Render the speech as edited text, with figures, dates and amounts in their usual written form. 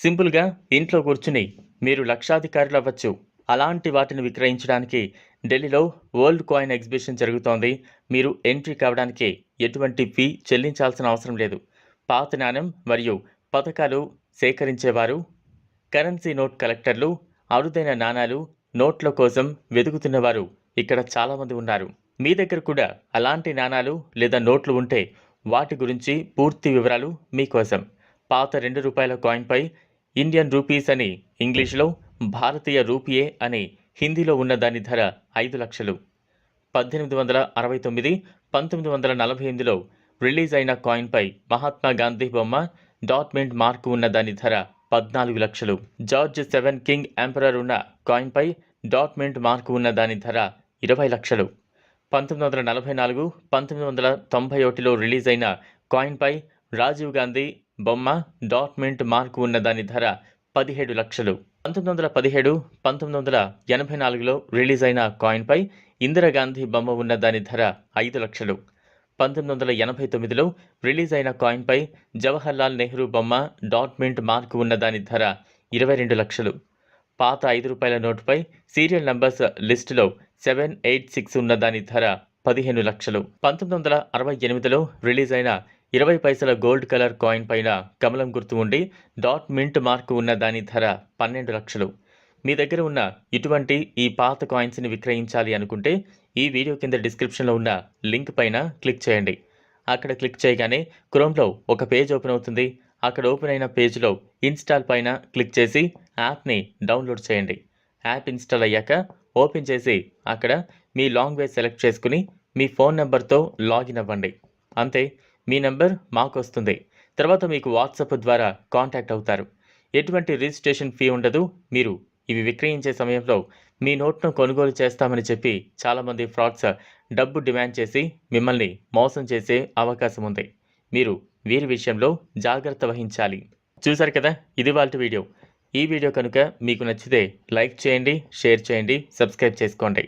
సింపుల్‌గా ఇంట్లో కూర్చుని మీరు లక్షాధికారులు అవ్వచ్చు. అలాంటి వాటిని విక్రయించడానికి ఢిల్లీలో వరల్డ్ కాయిన్ ఎగ్జిబిషన్ జరుగుతోంది. మీరు ఎంట్రీ కావడానికి ఎటువంటి ఫీ చెల్లించాల్సిన అవసరం లేదు. పాత నాణెం మరియు పతకాలు సేకరించేవారు, కరెన్సీ నోట్ కలెక్టర్లు, అరుదైన నాణాలు, నోట్ల కోసం వెతుకుతున్నవారు ఇక్కడ చాలామంది ఉన్నారు. మీ దగ్గర కూడా అలాంటి నాణాలు లేదా నోట్లు ఉంటే వాటి గురించి పూర్తి వివరాలు మీకోసం. పాత ₹2 కాయిన్‌పై ఇండియన్ రూపీస్ అని ఇంగ్లీష్‌లో, భారతీయ రూపియే అని హిందీలో ఉన్న దాని ధర 5,00,000. 1869, 1948లో రిలీజ్ అయిన కాయిన్‌పై మహాత్మా గాంధీ బొమ్మ, డాట్మెంట్ మార్క్ ఉన్న దాని ధర 14,00,000. జార్జ్ 7 కింగ్ ఎంపరర్ ఉన్న కాయిన్‌పై డాట్మెంట్ మార్క్ ఉన్న దాని ధర 20,00,000. 1944, 1991లో రిలీజ్ అయిన కాయిన్‌పై రాజీవ్ గాంధీ బొమ్మ, డాట్మెంట్ మార్క్ ఉన్న దాని ధర 17,00,000. 1917, 1984లో రిలీజ్ అయిన కాయిన్‌పై ఇందిరాగాంధీ బొమ్మ ఉన్న దాని ధర 5,00,000. 1989లో రిలీజ్ అయిన కాయిన్‌పై జవహర్లాల్ నెహ్రూ బొమ్మ, డాట్మెంట్ మార్క్ ఉన్న దాని ధర 22,00,000. పాత ₹5 నోటుపై సీరియల్ నంబర్స్ లిస్టులో 786 ఉన్న దాని ధర 15,00,000. 1968లో రిలీజ్ అయిన 20 పైసల గోల్డ్ కలర్ కాయిన్ పైన కమలం గుర్తు ఉండి డాట్ మింట్ మార్క్ ఉన్న దాని ధర 12,00,000. మీ దగ్గర ఉన్న ఇటువంటి ఈ పాత కాయిన్స్ని విక్రయించాలి అనుకుంటే ఈ వీడియో కింద డిస్క్రిప్షన్లో ఉన్న లింక్ పైన క్లిక్ చేయండి. అక్కడ క్లిక్ చేయగానే క్రోమ్లో ఒక పేజ్ ఓపెన్ అవుతుంది. అక్కడ ఓపెన్ అయిన పేజ్లో ఇన్స్టాల్ పైన క్లిక్ చేసి యాప్ని డౌన్లోడ్ చేయండి. యాప్ ఇన్స్టాల్ అయ్యాక ఓపెన్ చేసి అక్కడ మీ లాంగ్వేజ్ సెలెక్ట్ చేసుకుని మీ ఫోన్ నెంబర్తో లాగిన్ అవ్వండి. అంతే, మీ నెంబర్ మాకు వస్తుంది. తర్వాత మీకు వాట్సాప్ ద్వారా కాంటాక్ట్ అవుతారు. ఎటువంటి రిజిస్ట్రేషన్ ఫీ ఉండదు. మీరు ఇవి విక్రయించే సమయంలో మీ నోట్ను కొనుగోలు చేస్తామని చెప్పి చాలామంది ఫ్రాడ్స్ డబ్బు డిమాండ్ చేసి మిమ్మల్ని మోసం చేసే అవకాశం ఉంది. మీరు వీరి విషయంలో జాగ్రత్త వహించాలి. చూశారు కదా, ఇది వాళ్ళ వీడియో. ఈ వీడియో కనుక మీకు నచ్చితే లైక్ చేయండి, షేర్ చేయండి, సబ్స్క్రైబ్ చేసుకోండి.